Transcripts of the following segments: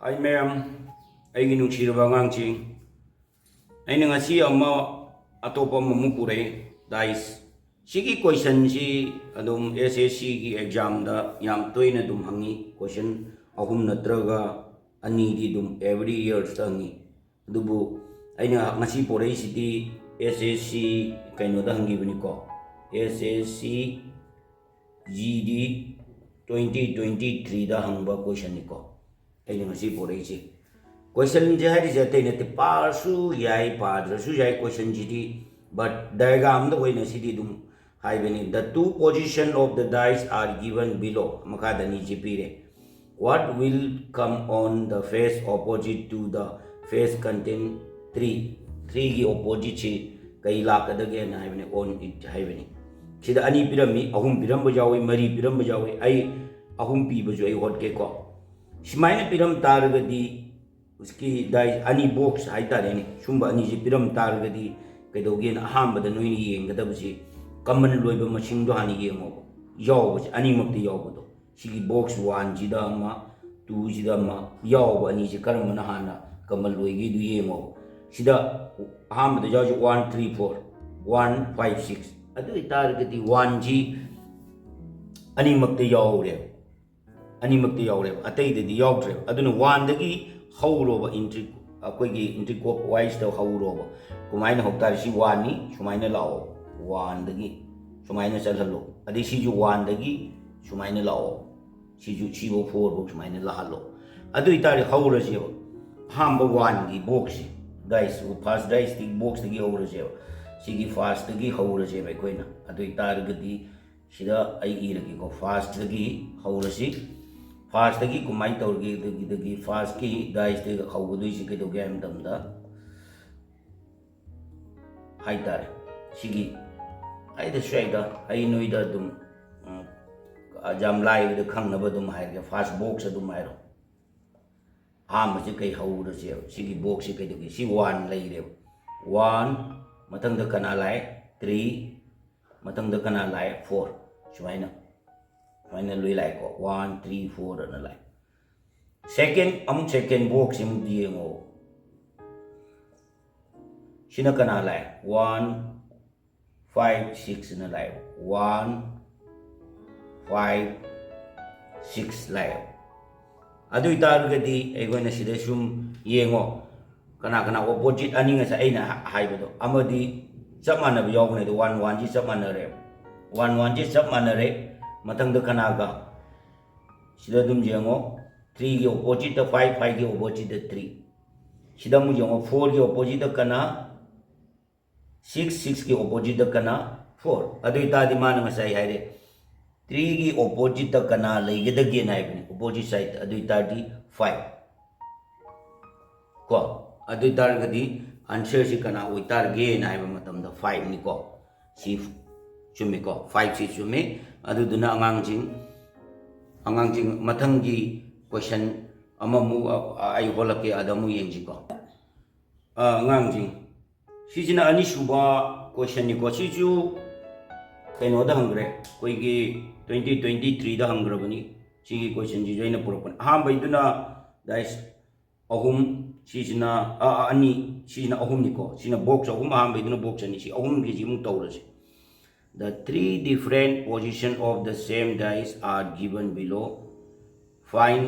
Hi ma'am, aigi nungsiraba angangsing. Aina ngasi ama atopa Manipuri dais. Sigi question si adum SSC ki exam da yam toina dum hangi question ahum natraga ani di dum every year hangi. Dubu aina ngasi porai siti SSC kaino da hangi bani ko. SSC GD 2023 da hangba question ni ko. Aina ngasi porai si. Question je hari jate ne te par su yai padra su yai question jidi but diagram the way na sidi dum hai beni the two position of the dice are given below makada ni jipire what will come on the face opposite to the face contain 3 gi opposite chi kai lakadage na hai beni on it hai beni sida ani pirami ahum piram bajawi mari piram bajawi ai ahum pi bajoi hot ke ko simaina piram targadi उसकी दाई अनी box हाइतारेने Sumba अनी जे पिरम तारगदी कइदोगे ना अहामबद नोइनी येंगदबसी कमन लोइबा मसिंग दो हानि येंगो यावबस अनी मक्ति यावबदो सिगी box 1 जिदा मा 2 जिदा मा यावब अनी जे करमना हाना कमन लोइगी दु येंगो सिदा अहामबद यावज 1 3 4 1 5 6 अदु तारगदी 1 जी अनी मक्ति यावरे अनी मक्ति यावरे अतैददी यावद्रे अदुना 1 दगी हौरोब इंट्री अकोगी इंट्री कोप वाइस तो हौरोब कुमाइन होक्तार सी 1 नि सुमाइन लाओ 1 दगी सुमाइन चलहलो अदि सी जु 1 दगी सुमाइन लाओ सी जु 4 बॉक्स सुमाइन लाहलो अदु इतारी हौरसे हाम 1 गी बॉक्स डाइस फर्स्ट डाइस दी बॉक्स दगी हौरसे सिगी फर्स्ट दगी हौरसे बे कोइना अदु इतार गदी सिदा आई इरगी को फर्स्ट दगी हौरसी फर्स्ट की कुमाई तौरगी फर्स्ट की डाइस दे हौगदुइसि कइदोगे हम दमदा हाइतारे सिगी आइदा स्वाइदा आई नोइदा दुम जाम लाइव द खंगनब दुम हाइगे फर्स्ट बॉक्स दुम हाइरो हाम से कई हौरसे सिगी बॉक्स से कइदोगे सि 1 लइरे 1 मतंग द कना लाइ 3 मतंग द कना लाइ 4 सुमाइना मैंने लुई लाइक 1 3 4 ना लाइक सेकेंड बॉक्स में दिए वो शिना कना लाइक 1 5 6 ना लाइक 1 5 6 लाइक अदु इतार गदी एगोन सिदे सुम येंगो कना कना ऑपोजिट अनि ngasa aina haibado amadi chap manab yawne do 1 1 ji chap manare 1 1 ji chap manare मतंग द कनागा सिदा दुम जेंगो 3 की ऑपोजिट द 5 5 की ऑपोजिट द 3 सिदा मु जेंगो 4 की ऑपोजिट द कना 6 6 की ऑपोजिट द कना 4 अदु इता दि मान मसाई हाइरे 3 की ऑपोजिट द कना लेगे द गे नाइ बनि ऑपोजिट साइड अदु इता दि 5 को अदु इता गदि आंसर सि कना ओइतार गे नाइ ब मतम द 5 नि को सि चुमी को 5 सि चुमी अदुदुना अंगांजिंग मथंगी क्वेश्चन अममु आई होलके अदमु येंजी को अंगांजिंग सिजिना अनिसुबा क्वेश्चन नि को सिजु कइनो द हंग्रे कोइगी 2023 द हंग्रबनी सिगी क्वेश्चन जी जोइना पुरपन हाम बैदुना दाइस अहुम सिजिना अनि सिजिना अहुम नि को सिना बॉक्स अहुम हाम बैदुना बॉक्स अनि सि अहुम गी जिमु तौरसे The 3 different positions of the same dice are given below. Find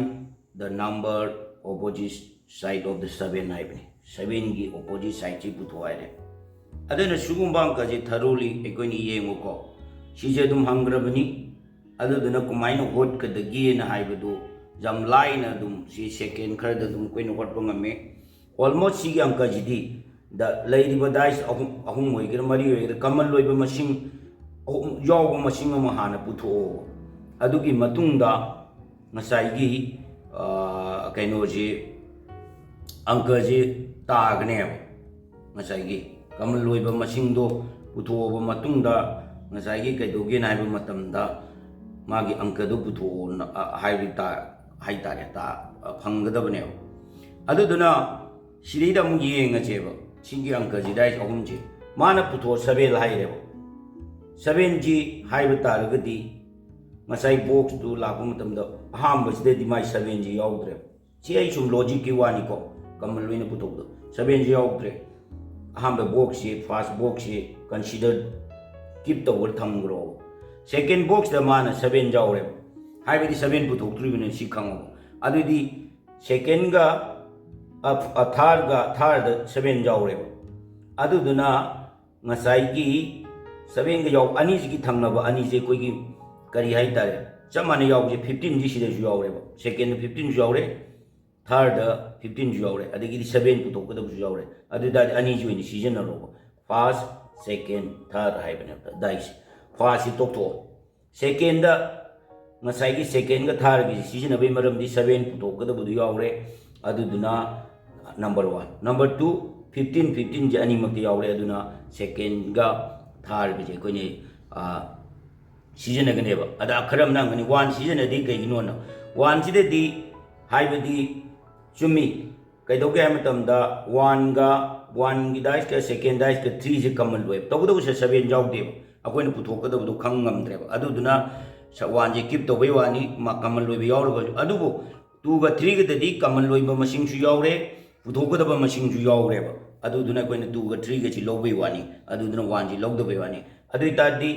the number opposite side of the 7 naibni. 7 की opposite side ची पुथवाए रे. अदन सुगुम्बांग का जे thoroughly एकोनी ये मुको. सीजे तुम हंग्रबनी. अदन कुमाइन होट का दगी न हाई बदो. जम लाई न तुम सी second कर द तुम कोई नोट पंगा में. Almost सी के अंका जिदी. द lady dice अहुम होई कर मरी होई कर कमल लोई ब मशीन याव मसिंग अमा हाना पुथो अदुगी मतुंगदा ngसाइगी कइनोजी अंकजी तागने ngसाइगी कमल लोइबा मसिंगदो पुथोबा मतुंगदा ngसाइगी कइदोगे नाइबा मतमदा मागी अंकदो पुथो हाइरिता हाइतारे ता फंगदबने अदुदुना सिरिदा मु येंगचेबा सिंगी अंकजी दाइ अहुमजे माना पुथो 7 हाइरेबा 7 जी हाइब तारगदी मसाई बॉक्स दु लापम तमदा हाम बसदे दिमाई 7 जी याउद्रे ꯁꯤ ꯑꯩ ꯁꯨꯝ ꯂꯣꯖꯤꯛꯀꯤ ꯋꯥꯅꯤꯀꯣ ꯀꯃꯟ ꯂꯣꯏꯅ ꯄꯨꯊꯣꯛꯄꯗꯣ 7ꯁꯤ ꯌꯥꯎꯗ꯭ꯔꯦ ꯑꯍꯥꯟꯕ ꯕꯣꯛꯁꯁꯤ ꯐꯥꯔꯁ ꯕꯣꯛꯁꯁꯤ ꯀꯟꯁꯤꯗꯔ ꯀꯤꯞ ꯇꯧꯕ ꯊꯝꯈ꯭ꯔꯣꯕ ꯁꯦꯀꯦꯟ ꯕꯣꯛꯁꯇ ꯃꯥꯅ 7 ꯌꯥꯎꯔꯦꯕ ꯍꯥꯏꯕꯗꯤ 7 ꯄꯨꯊꯣꯛꯇ꯭ꯔꯤꯕꯅꯤ ꯁꯤ ꯈꯪꯉꯣꯕ ꯑꯗꯨꯗꯤ ꯁꯦꯀꯦꯟꯒ ꯊꯥꯔꯗ 7 ꯌꯥꯎꯔꯦꯕ ꯑꯗꯨꯗꯨꯅ ꯉꯁꯥꯏꯒꯤ 7ꯒ ꯌꯥꯎ ꯑꯅꯤꯁꯤꯒꯤ ꯊꯪꯅꯕ ꯑꯅꯤꯁꯦ ꯑꯩꯈꯣꯏꯒꯤ ꯀꯔꯤ ꯍꯥꯏꯇꯥꯔꯦ ꯆꯞ ꯃꯥꯟꯅ ꯌꯥꯎꯕꯁꯦ 15ꯁꯤ ꯁꯤꯗꯁꯨ ꯌꯥꯎꯔꯦꯕ ꯁꯦꯀꯦꯟꯗ 15ꯁꯨ ꯌꯥꯎꯔꯦ ꯊꯥꯔꯗ 15ꯁꯨ ꯌꯥꯎꯔꯦ ꯑꯗꯒꯤꯗꯤ 7 ꯄꯨꯊꯣꯛꯀꯗꯕꯁꯨ ꯌꯥꯎꯔꯦ ꯑꯗꯨ ꯇꯥꯔꯗꯤ ꯑꯅꯤꯁꯤ ꯑꯣꯏꯅ ꯁꯤꯖꯤꯟꯅꯔꯣꯕ ꯐꯥꯔꯁ ꯁꯦꯀꯦꯟ ꯊꯥꯔꯗ ꯍꯥꯏꯕꯅꯦꯕ ꯗꯥꯏꯁꯦ ꯐꯥꯔꯁꯁꯤ ꯇꯣꯛꯊꯣꯛꯑꯣ ꯁꯦꯀꯦꯟꯗ ꯉꯁꯥꯏꯒꯤ ꯁꯦꯀꯦꯟꯒ ꯊꯥꯔꯒꯤꯁꯤ ꯁꯤꯖꯤꯟꯅꯕꯒꯤ ꯃꯔꯝꯗꯤ 7 ꯄꯨꯊꯣꯛꯀꯗꯕꯗꯨ ꯌꯥꯎꯔꯦ ꯑꯗꯨꯗꯨꯅ नंबर 1 नंबर 2 15 जे अनीमक यावरे अदुना सेकेंड गा थर्ड जे कोइने सीजन गनेबा अदा खरम नंगनी 1 सीजन दि कइगिनो न 1 सिदे दि हाइबदि चुमी कइदोगे है मतमदा 1 गा 1 गी डाइस का सेकेंड डाइस का 3 जे कमल लोय तबदो से 7 जावदेब अकोइन पुथोकदबदो खंग ngam अदुदुना 1 जे कीप तोबै वानी मा कमल लोय यावरगो अदुबो 2 गा 3 गा दि कमल लोय मसिंग सु यावरे पुथोकदबा मसिंग सु यावरेबा अदुदुना कोइना 2 गा 3 गा छि लौबै वानी अदुदुना 1 जी लौदबै वानी अदुइतादि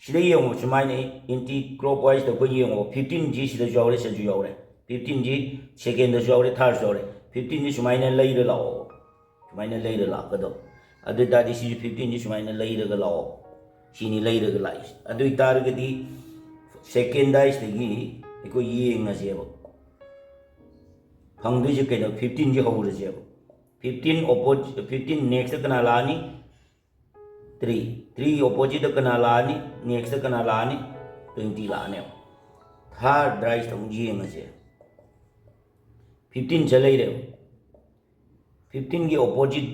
सिदे येंगो सुमाइने इंटी क्रॉप वाइज द को येंगो 15 जी सिदे यावरे से जु यावरे 15 जी सेकेंड द यावरे थर्ड यावरे 15 जी सुमाइने लैरे लाओ सुमाइने लैरे लाकदो अदुइतादि सि 15 जी सुमाइने लैरे गा लाओ सिनी लैरे गा लाइस अदुइतारगदि सेकेंड डाइस दगी एको येंगसेबो फंगदुजे केनो 15 जी होरजेबो 15 नेक्स्ट कना लानी 3 ऑपोजिट कना लानी नेक्स्ट कना लानी 20 लाने थर्ड ड्राइस तम येंगसे 15 चलै रे 15 की ऑपोजिट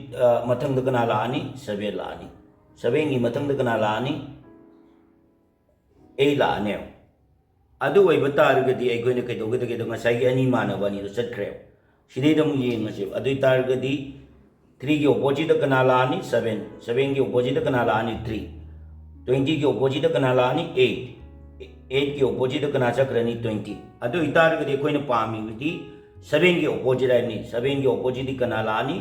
मथंग कना लानी 7 लानी 7 की मथंग कना लानी 8 लाने अदु वै बतारगदि अइगोने कइदोगदगे द ngसाइगी अनि मानबनी द चटख्रे सिदे दम येंगसे अदु तारगदि 3 की ऑपोजिट कना लानी 7 7 की ऑपोजिट कना लानी 3 20 की ऑपोजिट कना लानी 8 8 की ऑपोजिट कना चक्रनी 20 अदु इतारगदि कोइने पामीबदि 7 की ऑपोजिट आइनी 7 की ऑपोजिट कना लानी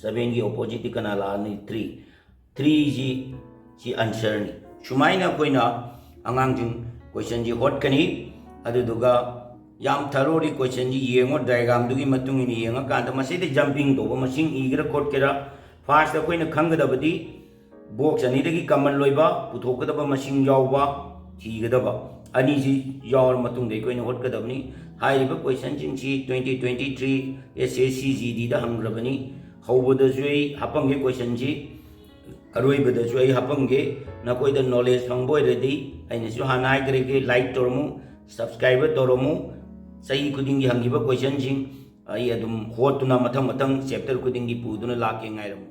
7 की ऑपोजिट कना लानी 3 जी आंसर नि सुमाइना कोइना अंगांजिंग क्वेश्चन जी होटकनी अदुदुगा याम थरोरी क्वेश्चन जी येंगो डायग्राम दुगी मतुंग नि येंगा कांदा मसेदे जंपिंग दोबो मसिंग इगरा कोट केरा फर्स्ट द कोइना खंगदबदि बॉक्स अनि दगी कमन लोइबा पुथोकदबा मसिंग यावबा थीगदबा अनि जी यावर मतुंग दे कोइना होटकदबनी हाइरिबा क्वेश्चन जिंची 2023 SSC GD दा हंग्रबनी हौबदा जुई हपंगे क्वेश्चन जी अरोइबदा जुई हपंगे नकोइदा नॉलेज फंगबोइरदि अइनसु हानाय करेगे लाइक तोरमु सब्सक्राइब तोरमु सही खुदिंगी हंगिबा क्वेश्चन जिंग आई अदुम होतुना मथंग मथंग चैप्टर खुदिंगी पुदुना लाके ngairम